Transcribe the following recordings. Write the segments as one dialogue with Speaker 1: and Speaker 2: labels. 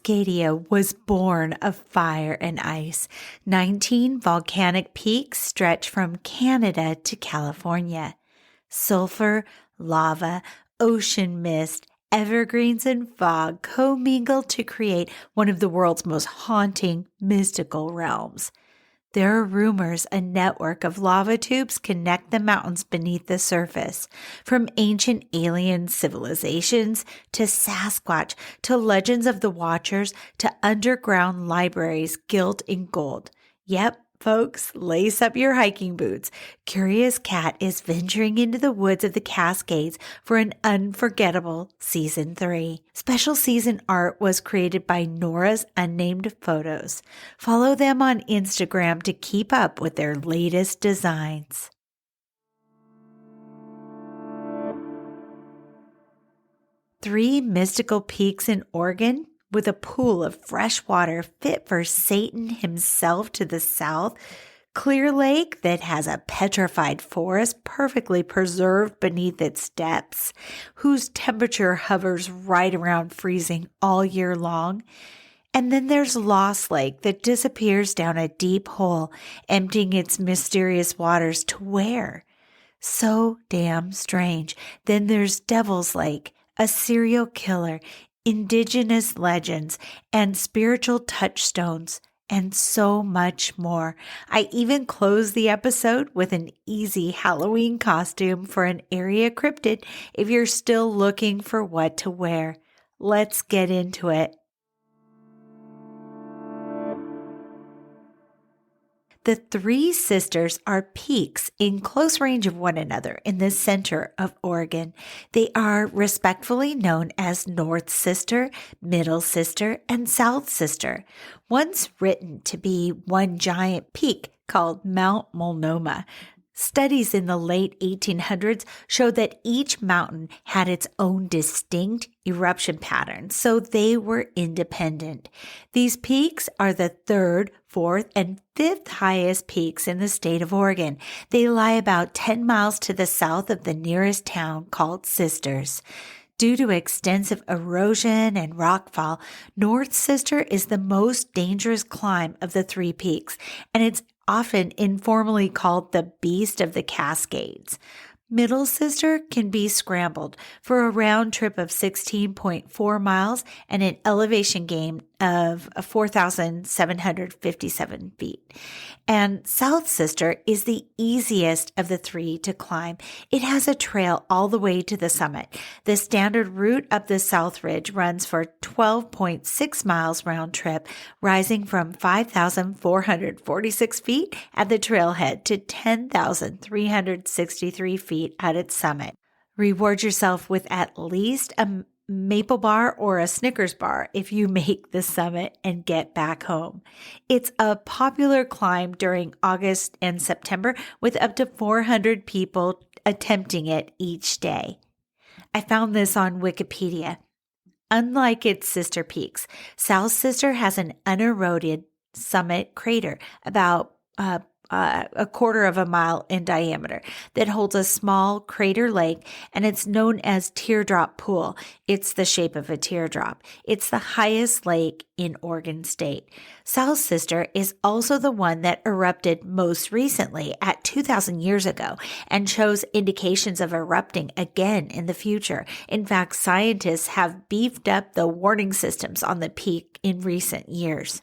Speaker 1: Cascadia was born of fire and ice. 19 volcanic peaks stretch from Canada to California. Sulfur, lava, ocean mist, evergreens, and fog commingle to create one of the world's most haunting, mystical realms. There are rumors a network of lava tubes connect the mountains beneath the surface. From ancient alien civilizations to Sasquatch to legends of the Watchers to underground libraries gilt in gold. Yep, folks, lace up your hiking boots. Curious Cat is venturing into the woods of the Cascades for an unforgettable Season 3. Special season art was created by Nora's Unnamed Photos. Follow them on Instagram to keep up with their latest designs. Three mystical peaks in Oregon with a pool of fresh water fit for Satan himself to the south, Clear Lake that has a petrified forest perfectly preserved beneath its depths, whose temperature hovers right around freezing all year long. And then there's Lost Lake that disappears down a deep hole, emptying its mysterious waters to where? So damn strange. Then there's Devil's Lake, a serial killer, indigenous legends, and spiritual touchstones, and so much more. I even close the episode with an easy Halloween costume for an area cryptid if you're still looking for what to wear. Let's get into it. The Three Sisters are peaks in close range of one another in the center of Oregon. They are respectfully known as North Sister, Middle Sister, and South Sister, once written to be one giant peak called Mount Multnomah. Studies in the late 1800s showed that each mountain had its own distinct eruption pattern, so they were independent. These peaks are the third, fourth, and fifth highest peaks in the state of Oregon. They lie about 10 miles to the south of the nearest town called Sisters. Due to extensive erosion and rockfall, North Sister is the most dangerous climb of the three peaks, and it's often informally called the Beast of the Cascades. Middle Sister can be scrambled for a round trip of 16.4 miles and an elevation gain of 4,757 feet. And South Sister is the easiest of the three to climb. It has a trail all the way to the summit. The standard route up the South Ridge runs for 12.6 miles round trip, rising from 5,446 feet at the trailhead to 10,363 feet at its summit. Reward yourself with at least a maple bar or a Snickers bar if you make the summit and get back home. It's a popular climb during August and September with up to 400 people attempting it each day. I found this on Wikipedia. Unlike its sister peaks, South Sister has an uneroded summit crater about a quarter of a mile in diameter that holds a small crater lake, and it's known as Teardrop Pool. It's the shape of a teardrop. It's the highest lake in Oregon State. South Sister is also the one that erupted most recently at 2,000 years ago and shows indications of erupting again in the future. In fact, scientists have beefed up the warning systems on the peak in recent years.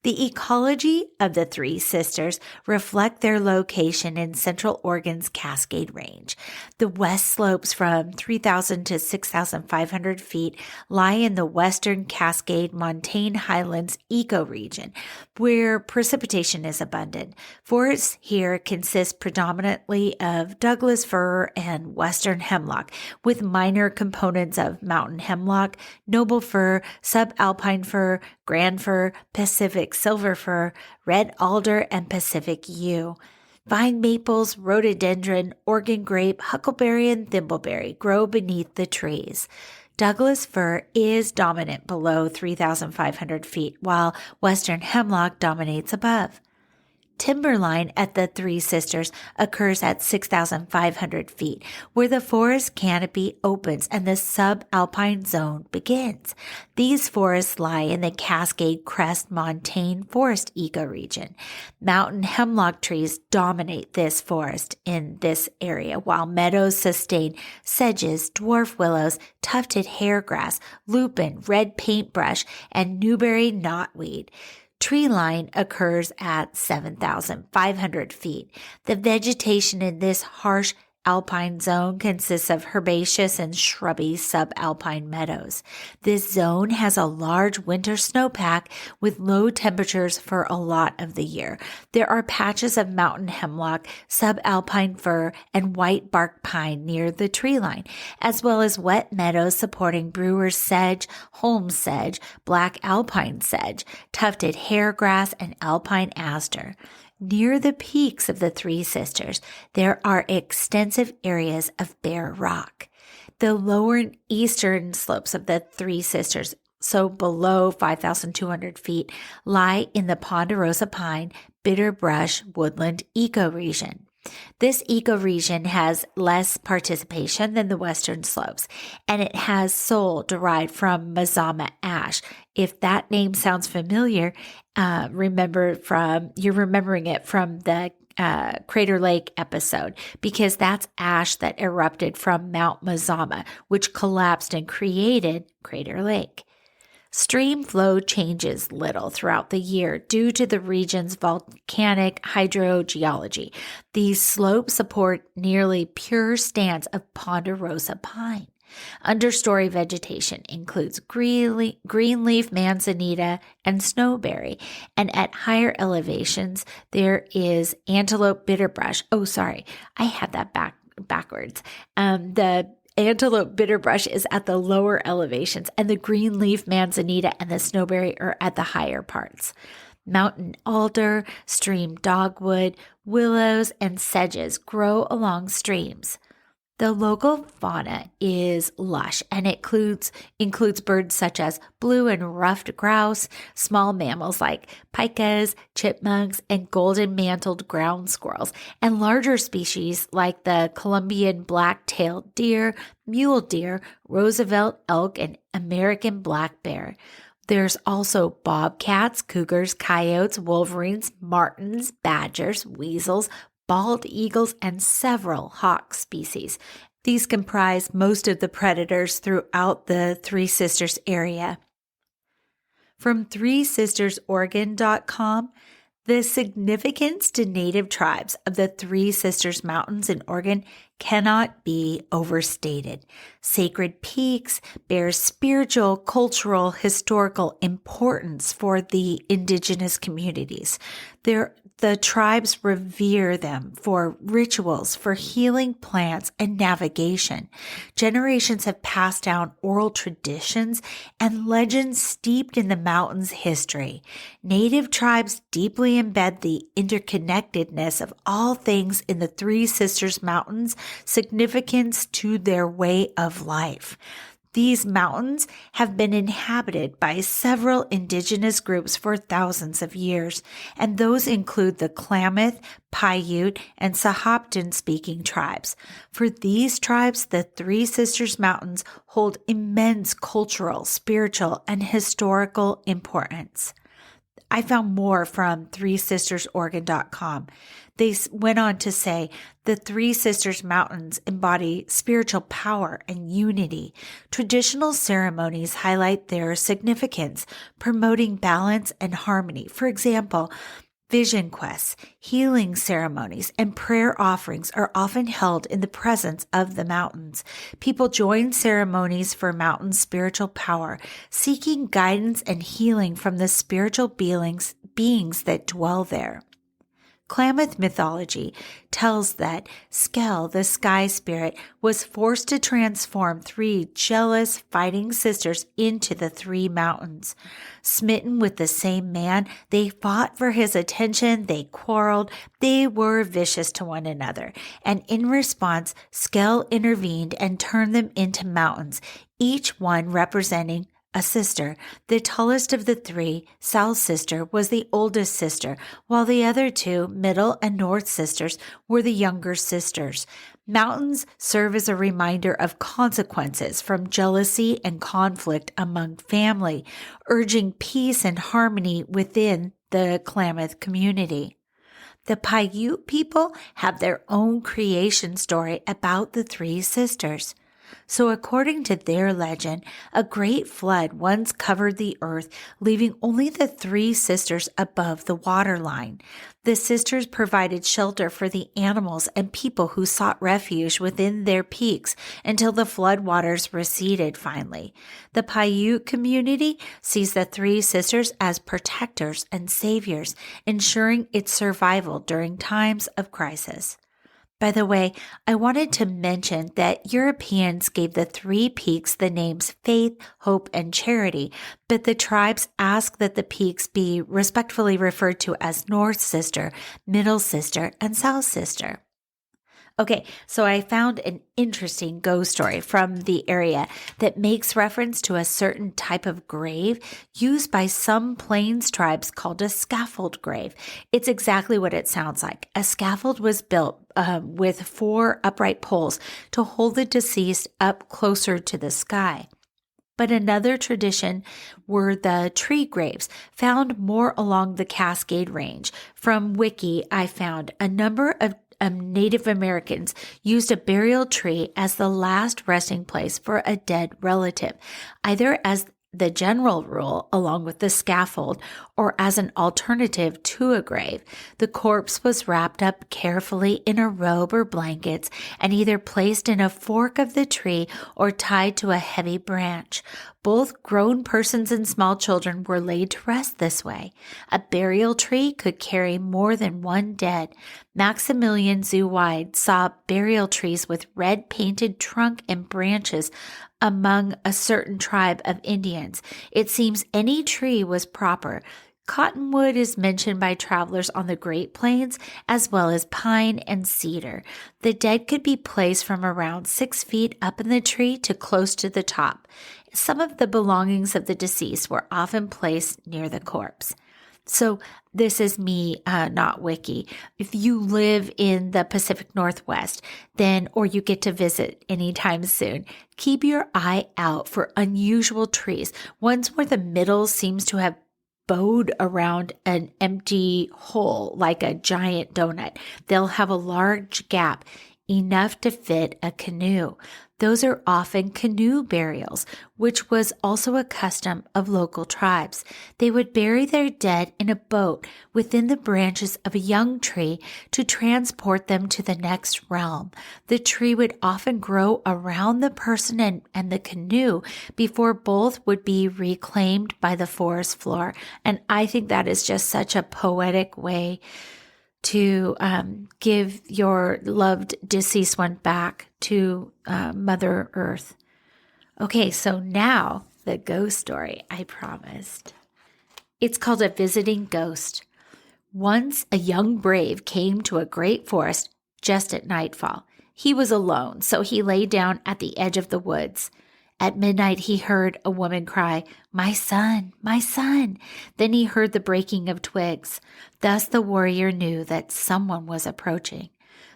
Speaker 1: The ecology of the Three Sisters reflect their location in Central Oregon's Cascade Range. The west slopes from 3,000 to 6,500 feet lie in the western Cascade Montane Highlands ecoregion, where precipitation is abundant. Forests here consist predominantly of Douglas fir and western hemlock, with minor components of mountain hemlock, noble fir, subalpine fir, grand fir, Pacific silver fir, red alder, and Pacific yew. Vine maples, rhododendron, Oregon grape, huckleberry, and thimbleberry grow beneath the trees. Douglas fir is dominant below 3,500 feet, while western hemlock dominates above. Timberline at the Three Sisters occurs at 6,500 feet, where the forest canopy opens and the subalpine zone begins. These forests lie in the Cascade Crest montane forest ecoregion. Mountain hemlock trees dominate this forest in this area, while meadows sustain sedges, dwarf willows, tufted hairgrass, lupin, red paintbrush, and Newberry knotweed. Tree line occurs at 7,500 feet. The vegetation in this harsh alpine zone consists of herbaceous and shrubby subalpine meadows. This zone has a large winter snowpack with low temperatures for a lot of the year. There are patches of mountain hemlock, subalpine fir, and white bark pine near the tree line, as well as wet meadows supporting brewer's sedge, Holmes sedge, black alpine sedge, tufted hairgrass, and alpine aster. Near the peaks of the Three Sisters, there are extensive areas of bare rock. The lower and eastern slopes of the Three Sisters, so below 5,200 feet, lie in the ponderosa pine, bitter brush woodland ecoregion. This ecoregion has less participation than the western slopes, and it has soil derived from Mazama ash. If that name sounds familiar, you're remembering it from the Crater Lake episode, because that's ash that erupted from Mount Mazama, which collapsed and created Crater Lake. Stream flow changes little throughout the year due to the region's volcanic hydrogeology. These slopes support nearly pure stands of ponderosa pine. Understory vegetation includes greenleaf manzanita and snowberry, and at higher elevations there is antelope bitterbrush. Oh, sorry, I had that backwards. The antelope bitterbrush is at the lower elevations, and the greenleaf manzanita and the snowberry are at the higher parts. Mountain alder, stream dogwood, willows, and sedges grow along streams. The local fauna is lush, and it includes birds such as blue and ruffed grouse, small mammals like pikas, chipmunks, and golden-mantled ground squirrels, and larger species like the Columbian black-tailed deer, mule deer, Roosevelt elk, and American black bear. There's also bobcats, cougars, coyotes, wolverines, martens, badgers, weasels, bald eagles, and several hawk species. These comprise most of the predators throughout the Three Sisters area. From threesistersoregon.com, the significance to native tribes of the Three Sisters Mountains in Oregon cannot be overstated. Sacred peaks bear spiritual, cultural, historical importance for the indigenous communities. The tribes revere them for rituals, for healing plants, and navigation. Generations have passed down oral traditions and legends steeped in the mountain's history. Native tribes deeply embed the interconnectedness of all things in the Three Sisters Mountains' significance to their way of life. These mountains have been inhabited by several indigenous groups for thousands of years, and those include the Klamath, Paiute, and Sahaptin-speaking tribes. For these tribes, the Three Sisters Mountains hold immense cultural, spiritual, and historical importance. I found more from threesistersoregon.com. They went on to say the Three Sisters Mountains embody spiritual power and unity. Traditional ceremonies highlight their significance, promoting balance and harmony. For example, vision quests, healing ceremonies, and prayer offerings are often held in the presence of the mountains. People join ceremonies for mountain spiritual power, seeking guidance and healing from the spiritual beings that dwell there. Klamath mythology tells that Skell, the sky spirit, was forced to transform three jealous, fighting sisters into the three mountains. Smitten with the same man, they fought for his attention, they quarreled, they were vicious to one another. And in response, Skell intervened and turned them into mountains, each one representing a sister. The tallest of the three, Sal's sister, was the oldest sister, while the other two, middle and north sisters, were the younger sisters. Mountains serve as a reminder of consequences from jealousy and conflict among family, urging peace and harmony within the Klamath community. The Paiute people have their own creation story about the three sisters. So according to their legend, a great flood once covered the earth, leaving only the three sisters above the waterline. The sisters provided shelter for the animals and people who sought refuge within their peaks until the flood waters receded finally. The Paiute community sees the three sisters as protectors and saviors, ensuring its survival during times of crisis. By the way, I wanted to mention that Europeans gave the three peaks the names Faith, Hope, and Charity, but the tribes asked that the peaks be respectfully referred to as North Sister, Middle Sister, and South Sister. Okay, so I found an interesting ghost story from the area that makes reference to a certain type of grave used by some Plains tribes called a scaffold grave. It's exactly what it sounds like. A scaffold was built with 4 upright poles to hold the deceased up closer to the sky. But another tradition were the tree graves, found more along the Cascade Range. From Wiki, I found a number of Native Americans used a burial tree as the last resting place for a dead relative, either as the general rule along with the scaffold or as an alternative to a grave. The corpse was wrapped up carefully in a robe or blankets and either placed in a fork of the tree or tied to a heavy branch. Both grown persons and small children were laid to rest this way. A burial tree could carry more than one dead. Maximilian Zoo-Wide saw burial trees with red painted trunk and branches among a certain tribe of Indians. It seems any tree was proper. Cottonwood is mentioned by travelers on the Great Plains, as well as pine and cedar. The dead could be placed from around 6 feet up in the tree to close to the top. Some of the belongings of the deceased were often placed near the corpse. So this is me, not Wiki. If you live in the Pacific Northwest, or you get to visit anytime soon, keep your eye out for unusual trees, ones where the middle seems to have bowed around an empty hole like a giant donut. They'll have a large gap, enough to fit a canoe. Those are often canoe burials, which was also a custom of local tribes. They would bury their dead in a boat within the branches of a young tree to transport them to the next realm. The tree would often grow around the person and the canoe before both would be reclaimed by the forest floor. And I think that is just such a poetic way to give your loved deceased one back to Mother Earth. Okay, so now the ghost story I promised. It's called A Visiting Ghost. Once a young brave came to a great forest just at nightfall. He was alone, so he lay down at the edge of the woods. At midnight, he heard a woman cry, "My son, my son." Then he heard the breaking of twigs. Thus the warrior knew that someone was approaching.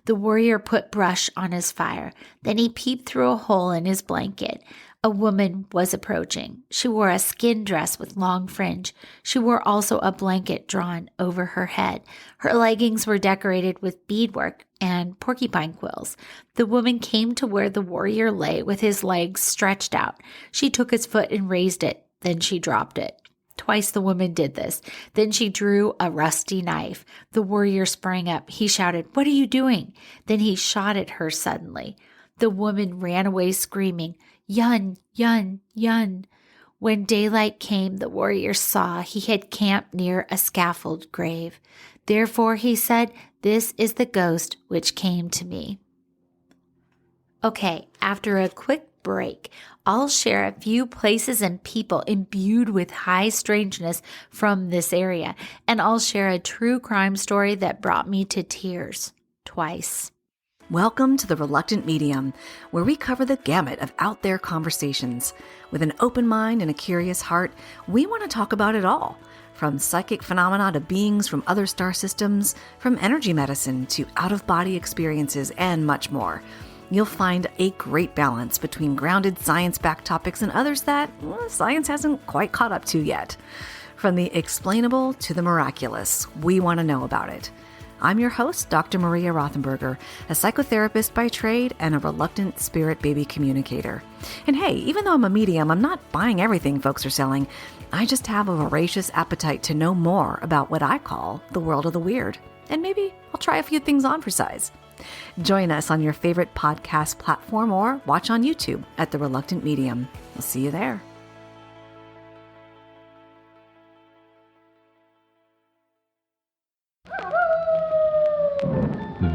Speaker 1: The warrior put brush on his fire. Then he peeped through a hole in his blanket. A woman was approaching. She wore a skin dress with long fringe. She wore also a blanket drawn over her head. Her leggings were decorated with beadwork and porcupine quills. The woman came to where the warrior lay with his legs stretched out. She took his foot and raised it. Then she dropped it. Twice the woman did this. Then she drew a rusty knife. The warrior sprang up. He shouted, "What are you doing?" Then he shot at her suddenly. The woman ran away screaming, "Yun, yun, yun." When daylight came, the warrior saw he had camped near a scaffold grave. Therefore, he said, "This is the ghost which came to me." Okay, after a quick break, I'll share a few places and people imbued with high strangeness from this area, and I'll share a true crime story that brought me to tears twice.
Speaker 2: Welcome to The Reluctant Medium, where we cover the gamut of out there conversations. With an open mind and a curious heart, we want to talk about it all. From psychic phenomena to beings from other star systems, from energy medicine to out-of-body experiences, and much more. You'll find a great balance between grounded science-backed topics and others that science hasn't quite caught up to yet. From the explainable to the miraculous, we want to know about it. I'm your host, Dr. Maria Rothenberger, a psychotherapist by trade and a reluctant spirit baby communicator. And hey, even though I'm a medium, I'm not buying everything folks are selling. I just have a voracious appetite to know more about what I call the world of the weird. And maybe I'll try a few things on for size. Join us on your favorite podcast platform or watch on YouTube at The Reluctant Medium. We'll see you there.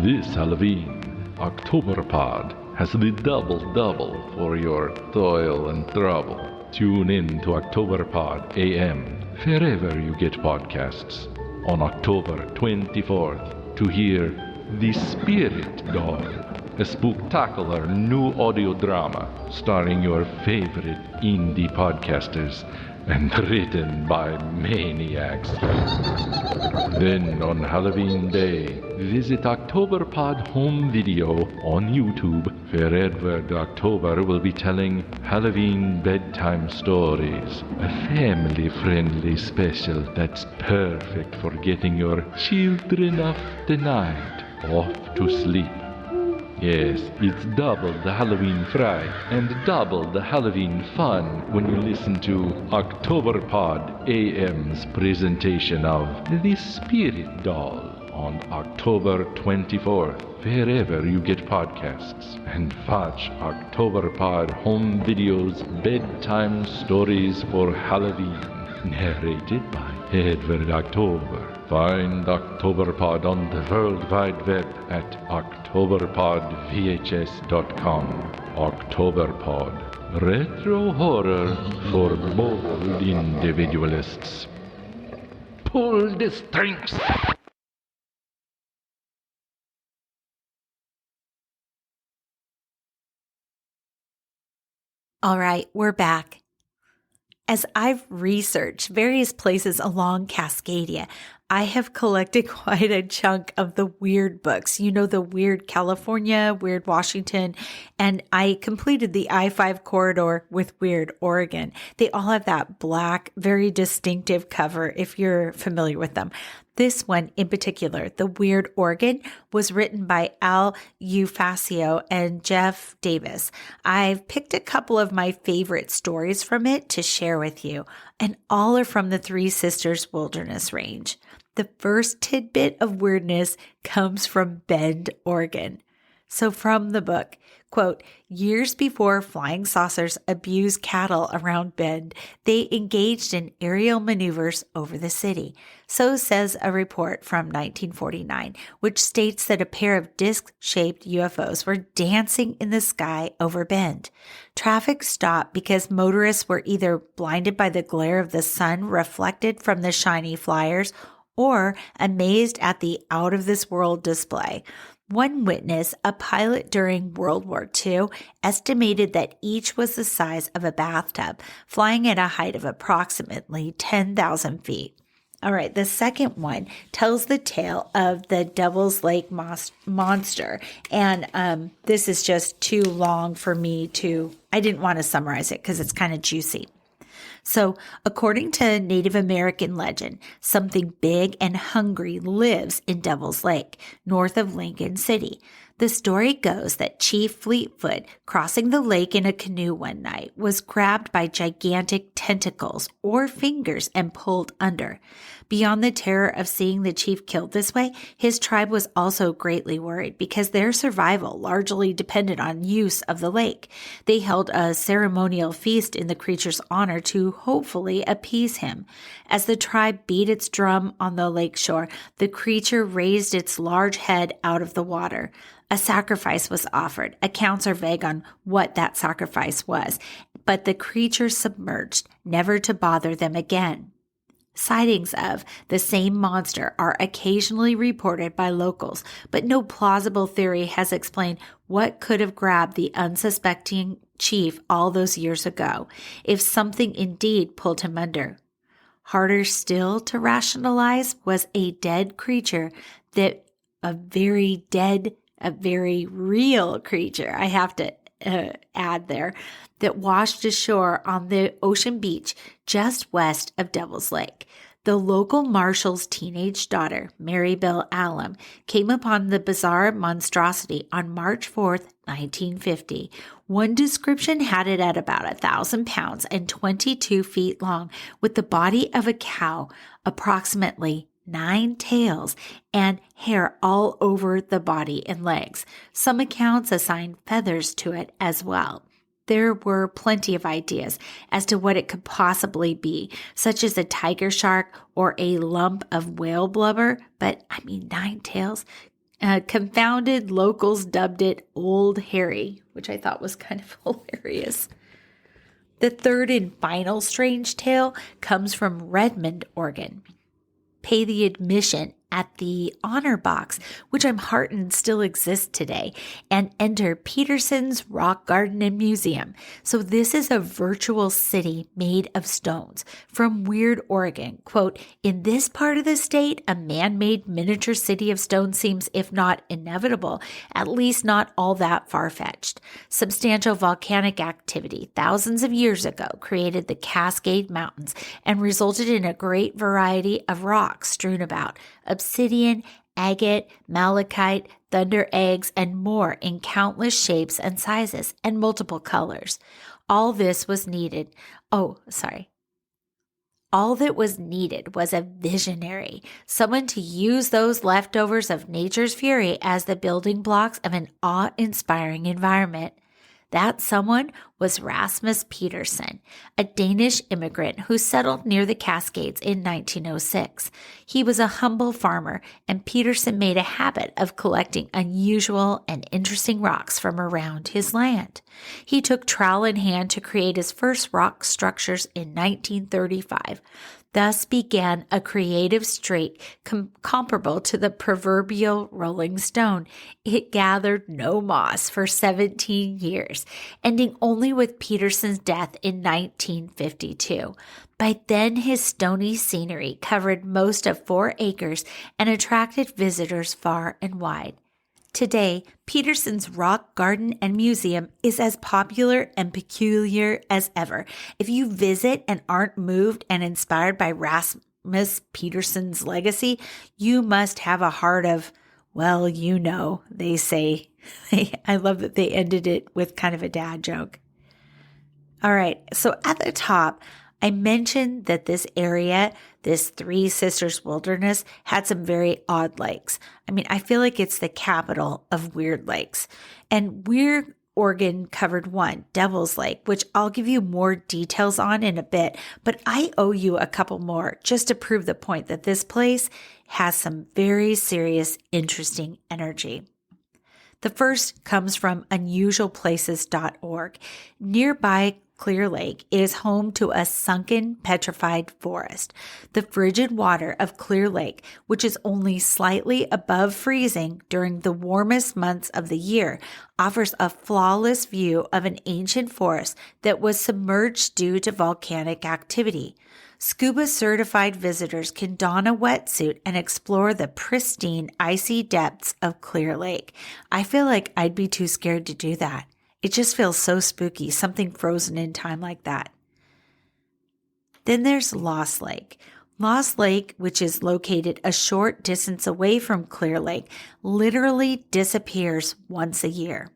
Speaker 3: This Halloween, Oktoberpod has the double for your toil and trouble. Tune in to Oktoberpod AM, wherever you get podcasts, on October 24th to hear The Spirit Doll, a spooktacular new audio drama starring your favorite indie podcasters and written by maniacs. Then on Halloween Day, visit Oktoberpod Home Video on YouTube, where Edward October will be telling Halloween bedtime stories, a family-friendly special that's perfect for getting your children of the night off to sleep. Yes, it's double the Halloween fright and double the Halloween fun when you listen to Oktoberpod AM's presentation of The Spirit Doll on October 24th, wherever you get podcasts. And watch Oktoberpod Home Video's Bedtime Stories for Halloween, narrated by Edward October. Find Oktoberpod on the World Wide Web at oktoberpodvhs.com. Oktoberpod, retro horror for bold individualists. Pull the strings!
Speaker 1: All right, we're back. As I've researched various places along Cascadia, I have collected quite a chunk of the weird books. You know, the Weird California, Weird Washington, and I completed the I-5 corridor with Weird Oregon. They all have that black, very distinctive cover if you're familiar with them. This one in particular, The Weird Oregon, was written by Al Ufascio and Jeff Davis. I've picked a couple of my favorite stories from it to share with you, and all are from the Three Sisters Wilderness Range. The first tidbit of weirdness comes from Bend, Oregon. So from the book, quote, years before flying saucers abused cattle around Bend, they engaged in aerial maneuvers over the city. So says a report from 1949, which states that a pair of disc-shaped UFOs were dancing in the sky over Bend. Traffic stopped because motorists were either blinded by the glare of the sun reflected from the shiny flyers or amazed at the out-of-this-world display. One witness, a pilot during World War II, estimated that each was the size of a bathtub, flying at a height of approximately 10,000 feet. All right, the second one tells the tale of the Devil's Lake monster, and this is just too long for me I didn't want to summarize it because it's kind of juicy. So, according to Native American legend, something big and hungry lives in Devil's Lake, north of Lincoln City. The story goes that Chief Fleetfoot, crossing the lake in a canoe one night, was grabbed by gigantic tentacles or fingers and pulled under. Beyond the terror of seeing the chief killed this way, his tribe was also greatly worried because their survival largely depended on use of the lake. They held a ceremonial feast in the creature's honor to hopefully appease him. As the tribe beat its drum on the lake shore, the creature raised its large head out of the water. A sacrifice was offered. Accounts are vague on what that sacrifice was, but the creature submerged, never to bother them again. Sightings of the same monster are occasionally reported by locals, but no plausible theory has explained what could have grabbed the unsuspecting chief all those years ago, if something indeed pulled him under. Harder still to rationalize was a dead creature a very real creature, I have to add there, that washed ashore on the ocean beach just west of Devil's Lake. The local marshal's teenage daughter, Mary Bell Allen, came upon the bizarre monstrosity on March 4th, 1950. One description had it at about 1,000 pounds and 22 feet long, with the body of a cow, approximately 9 tails, and hair all over the body and legs. Some accounts assign feathers to it as well. There were plenty of ideas as to what it could possibly be, such as a tiger shark or a lump of whale blubber, but 9 tails? Confounded locals dubbed it Old Harry, which I thought was kind of hilarious. The third and final strange tale comes from Redmond, Oregon. Pay the admission at the Honor Box, which I'm heartened still exists today, and enter Peterson's Rock Garden and Museum. So this is a virtual city made of stones from Weird, Oregon. Quote, in this part of the state, a man-made miniature city of stone seems, if not inevitable, at least not all that far-fetched. Substantial volcanic activity thousands of years ago created the Cascade Mountains and resulted in a great variety of rocks strewn about, obsidian, agate, malachite, thunder eggs, and more in countless shapes and sizes and multiple colors. All that was needed was a visionary, someone to use those leftovers of nature's fury as the building blocks of an awe-inspiring environment. That someone was Rasmus Petersen, a Danish immigrant who settled near the Cascades in 1906. He was a humble farmer, and Petersen made a habit of collecting unusual and interesting rocks from around his land. He took trowel in hand to create his first rock structures in 1935. Thus began a creative streak comparable to the proverbial rolling stone. It gathered no moss for 17 years, ending only with Petersen's death in 1952. By then, his stony scenery covered most of 4 acres and attracted visitors far and wide. Today, Peterson's Rock Garden and Museum is as popular and peculiar as ever. If you visit and aren't moved and inspired by Rasmus Peterson's legacy, you must have a heart of, well, they say. I love that they ended it with kind of a dad joke. All right, so at the top, I mentioned that this area, this Three Sisters Wilderness, had some very odd lakes. I feel like it's the capital of weird lakes. And Weird, Oregon covered one, Devil's Lake, which I'll give you more details on in a bit, but I owe you a couple more just to prove the point that this place has some very serious, interesting energy. The first comes from unusualplaces.org. Nearby Clear Lake is home to a sunken, petrified forest. The frigid water of Clear Lake, which is only slightly above freezing during the warmest months of the year, offers a flawless view of an ancient forest that was submerged due to volcanic activity. Scuba-certified visitors can don a wetsuit and explore the pristine, icy depths of Clear Lake. I feel like I'd be too scared to do that. It just feels so spooky, something frozen in time like that. Then there's Lost Lake. Lost Lake, which is located a short distance away from Clear Lake, literally disappears once a year.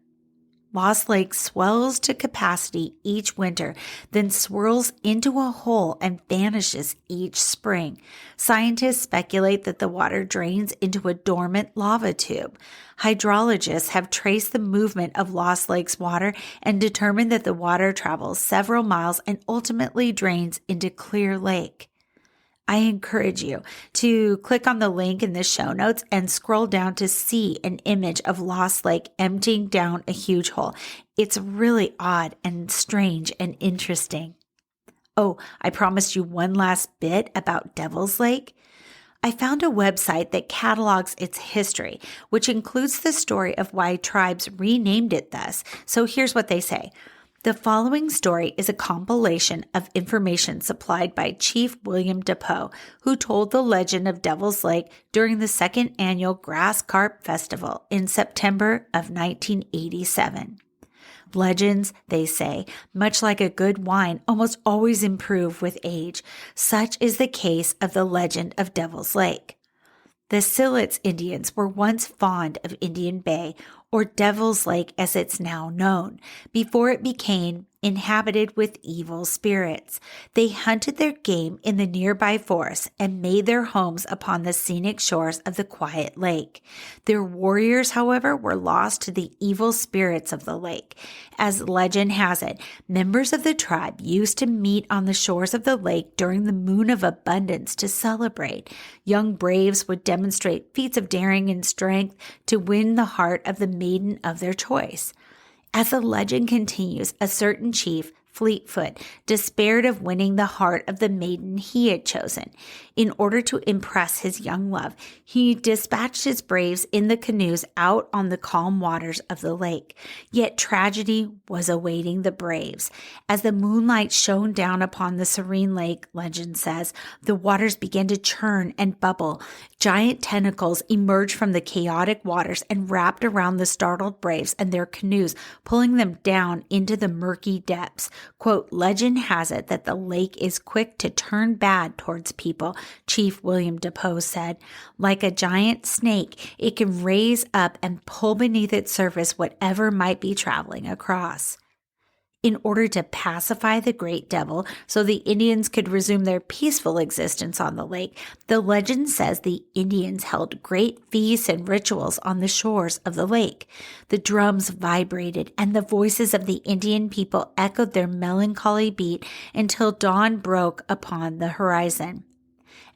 Speaker 1: Lost Lake swells to capacity each winter, then swirls into a hole and vanishes each spring. Scientists speculate that the water drains into a dormant lava tube. Hydrologists have traced the movement of Lost Lake's water and determined that the water travels several miles and ultimately drains into Clear Lake. I encourage you to click on the link in the show notes and scroll down to see an image of Lost Lake emptying down a huge hole. It's really odd and strange and interesting. Oh, I promised you one last bit about Devil's Lake. I found a website that catalogs its history, which includes the story of why tribes renamed it thus. So here's what they say. The following story is a compilation of information supplied by Chief William Depeau, who told the legend of Devil's Lake during the second annual Grass Carp Festival in September of 1987. Legends, they say, much like a good wine, almost always improve with age. Such is the case of the legend of Devil's Lake. The Siletz Indians were once fond of Indian Bay, or Devil's Lake as it's now known, before it became inhabited with evil spirits. They hunted their game in the nearby forests and made their homes upon the scenic shores of the quiet lake. Their warriors, however, were lost to the evil spirits of the lake. As legend has it, members of the tribe used to meet on the shores of the lake during the moon of abundance to celebrate. Young braves would demonstrate feats of daring and strength to win the heart of the maiden of their choice. As the legend continues, a certain chief, Fleetfoot, despaired of winning the heart of the maiden he had chosen. In order to impress his young love, he dispatched his braves in the canoes out on the calm waters of the lake. Yet tragedy was awaiting the braves. As the moonlight shone down upon the serene lake, legend says, the waters began to churn and bubble. Giant tentacles emerged from the chaotic waters and wrapped around the startled braves and their canoes, pulling them down into the murky depths. Quote, legend has it that the lake is quick to turn bad towards people, Chief William Depeau said. Like a giant snake, it can raise up and pull beneath its surface whatever might be traveling across. In order to pacify the great devil so the Indians could resume their peaceful existence on the lake, the legend says the Indians held great feasts and rituals on the shores of the lake. The drums vibrated and the voices of the Indian people echoed their melancholy beat until dawn broke upon the horizon.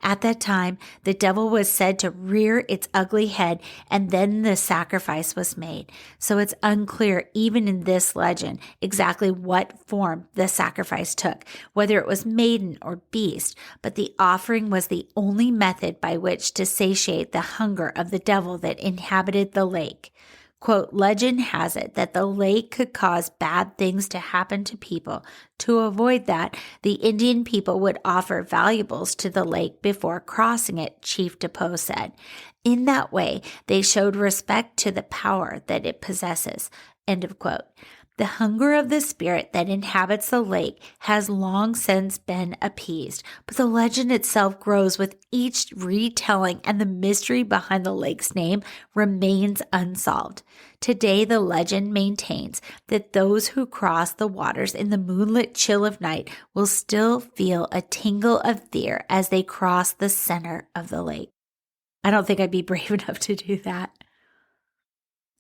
Speaker 1: At that time, the devil was said to rear its ugly head, and then the sacrifice was made. So it's unclear, even in this legend, exactly what form the sacrifice took, whether it was maiden or beast, but the offering was the only method by which to satiate the hunger of the devil that inhabited the lake. Quote, legend has it that the lake could cause bad things to happen to people. To avoid that, the Indian people would offer valuables to the lake before crossing it, Chief Depeau said. In that way, they showed respect to the power that it possesses. End of quote. The hunger of the spirit that inhabits the lake has long since been appeased, but the legend itself grows with each retelling, and the mystery behind the lake's name remains unsolved. Today, the legend maintains that those who cross the waters in the moonlit chill of night will still feel a tingle of fear as they cross the center of the lake. I don't think I'd be brave enough to do that.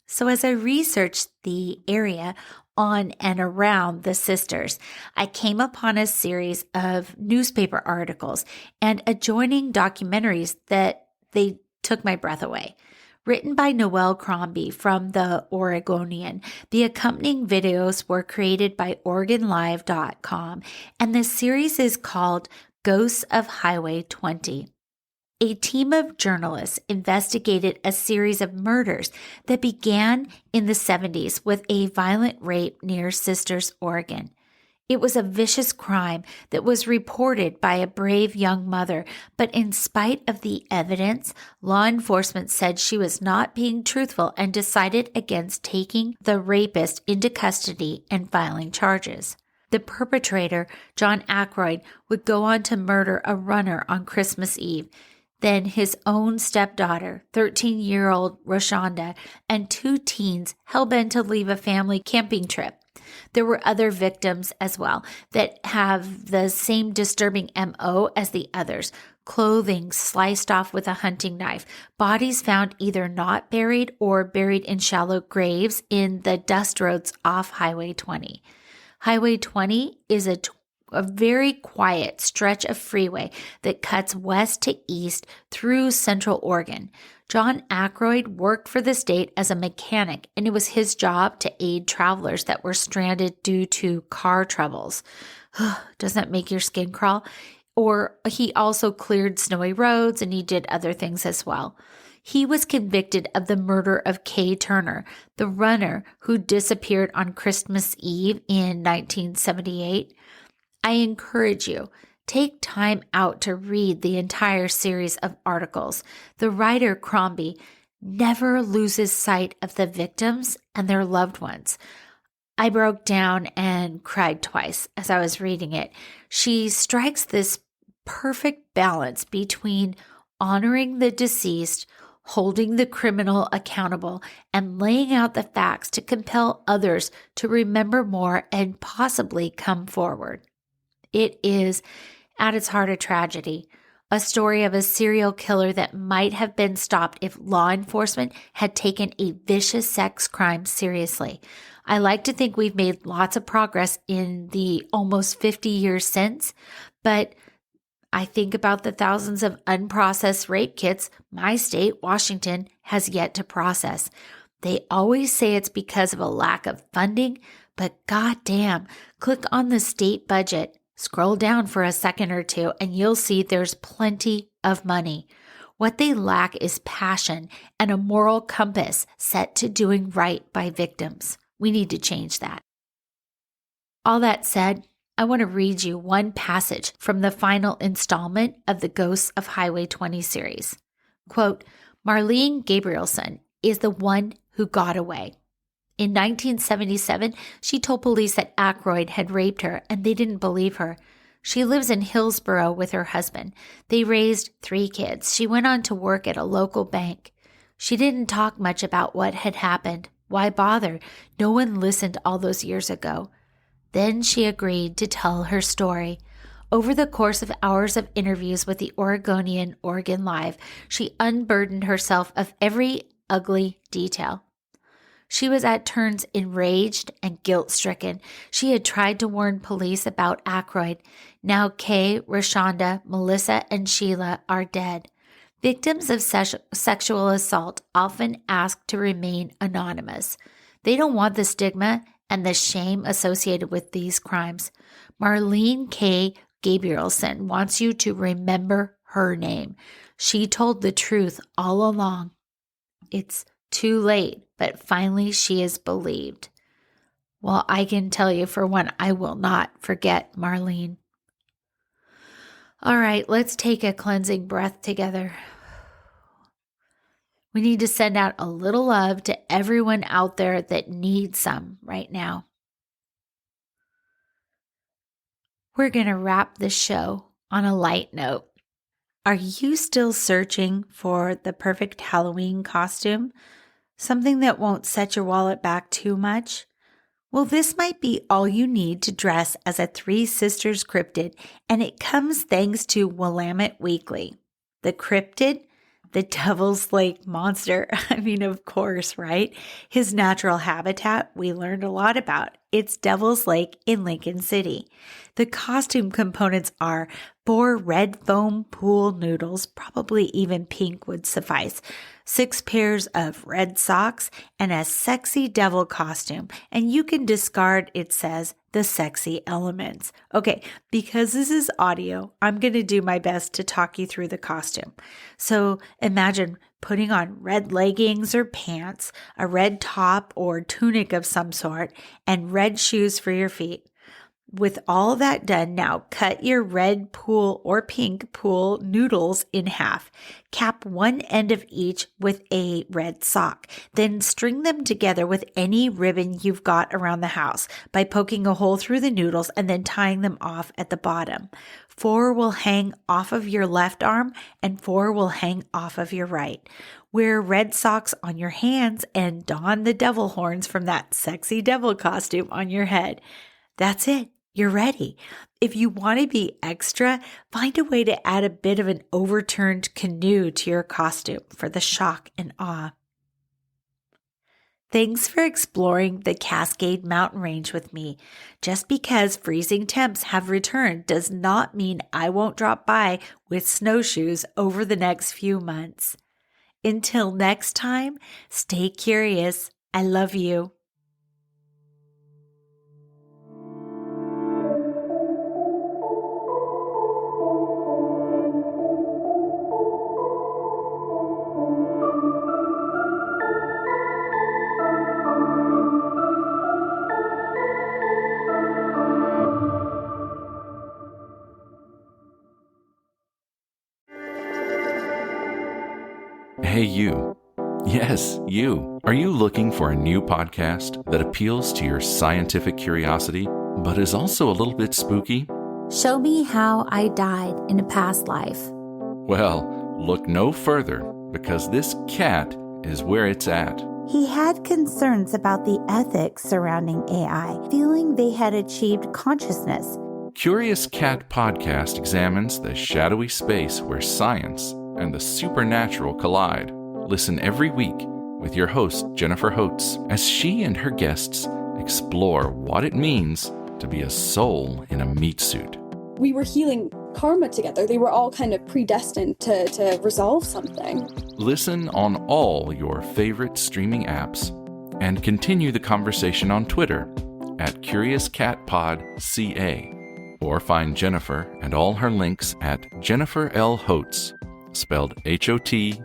Speaker 1: So as I researched the area on and around the sisters, I came upon a series of newspaper articles and adjoining documentaries that they took my breath away. Written by Noelle Crombie from the Oregonian, the accompanying videos were created by OregonLive.com, and the series is called Ghosts of Highway 20. A team of journalists investigated a series of murders that began in the 70s with a violent rape near Sisters, Oregon. It was a vicious crime that was reported by a brave young mother, but in spite of the evidence, law enforcement said she was not being truthful and decided against taking the rapist into custody and filing charges. The perpetrator, John Aykroyd, would go on to murder a runner on Christmas Eve. Then his own stepdaughter, 13-year-old Roshonda, and 2 teens hell-bent to leave a family camping trip. There were other victims as well that have the same disturbing MO as the others. Clothing sliced off with a hunting knife, bodies found either not buried or buried in shallow graves in the dust roads off Highway 20. Highway 20 is a a very quiet stretch of freeway that cuts west to east through Central Oregon. John Aykroyd worked for the state as a mechanic, and it was his job to aid travelers that were stranded due to car troubles. Doesn't that make your skin crawl? Or he also cleared snowy roads, and he did other things as well. He was convicted of the murder of Kay Turner, the runner who disappeared on Christmas Eve in 1978. I encourage you, take time out to read the entire series of articles. The writer, Crombie, never loses sight of the victims and their loved ones. I broke down and cried twice as I was reading it. She strikes this perfect balance between honoring the deceased, holding the criminal accountable, and laying out the facts to compel others to remember more and possibly come forward. It is, at its heart, a tragedy, a story of a serial killer that might have been stopped if law enforcement had taken a vicious sex crime seriously. I like to think we've made lots of progress in the almost 50 years since, but I think about the thousands of unprocessed rape kits my state, Washington, has yet to process. They always say it's because of a lack of funding, but goddamn, click on the state budget. Scroll down for a second or two and you'll see there's plenty of money. What they lack is passion and a moral compass set to doing right by victims. We need to change that. All that said, I want to read you one passage from the final installment of the Ghosts of Highway 20 series. Quote, Marlene Gabrielsen is the one who got away. In 1977, she told police that Aykroyd had raped her, and they didn't believe her. She lives in Hillsboro with her husband. They raised 3 kids. She went on to work at a local bank. She didn't talk much about what had happened. Why bother? No one listened all those years ago. Then she agreed to tell her story. Over the course of hours of interviews with the Oregonian Oregon Live, she unburdened herself of every ugly detail. She was at turns enraged and guilt-stricken. She had tried to warn police about Aykroyd. Now Kay, Rashonda, Melissa, and Sheila are dead. Victims of sexual assault often ask to remain anonymous. They don't want the stigma and the shame associated with these crimes. Marlene K. Gabrielsen wants you to remember her name. She told the truth all along. It's too late, but finally she is believed. Well, I can tell you for one, I will not forget Marlene. All right, let's take a cleansing breath together. We need to send out a little love to everyone out there that needs some right now. We're going to wrap the show on a light note. Are you still searching for the perfect Halloween costume? Something that won't set your wallet back too much? Well, this might be all you need to dress as a Three Sisters cryptid, and it comes thanks to Willamette Weekly. The cryptid, the Devil's Lake monster. I mean, of course, right? His natural habitat, we learned a lot about. It's Devil's Lake in Lincoln City. The costume components are 4 red foam pool noodles, probably even pink would suffice, 6 pairs of red socks, and a sexy devil costume. And you can discard, it says, the sexy elements. Okay, because this is audio, I'm going to do my best to talk you through the costume. So imagine putting on red leggings or pants, a red top or tunic of some sort, and red shoes for your feet. With all that done, now cut your red pool or pink pool noodles in half. Cap one end of each with a red sock. Then string them together with any ribbon you've got around the house by poking a hole through the noodles and then tying them off at the bottom. 4 will hang off of your left arm and 4 will hang off of your right. Wear red socks on your hands and don the devil horns from that sexy devil costume on your head. That's it. You're ready. If you want to be extra, find a way to add a bit of an overturned canoe to your costume for the shock and awe. Thanks for exploring the Cascade Mountain Range with me. Just because freezing temps have returned does not mean I won't drop by with snowshoes over the next few months. Until next time, stay curious. I love you.
Speaker 4: Hey, you. Yes, you. Are you looking for a new podcast that appeals to your scientific curiosity, but is also a little bit spooky?
Speaker 5: Show me how I died in a past life.
Speaker 4: Well, look no further, because this cat is where it's at.
Speaker 6: He had concerns about the ethics surrounding AI, feeling they had achieved consciousness.
Speaker 4: Curious Cat Podcast examines the shadowy space where science and the supernatural collide. Listen every week with your host, Jennifer Holtz, as she and her guests explore what it means to be a soul in a meat suit.
Speaker 7: We were healing karma together. They were all kind of predestined to resolve something.
Speaker 4: Listen on all your favorite streaming apps and continue the conversation on Twitter at CuriousCatPodCA, or find Jennifer and all her links at Jennifer L. Holtz, spelled HOTES.com.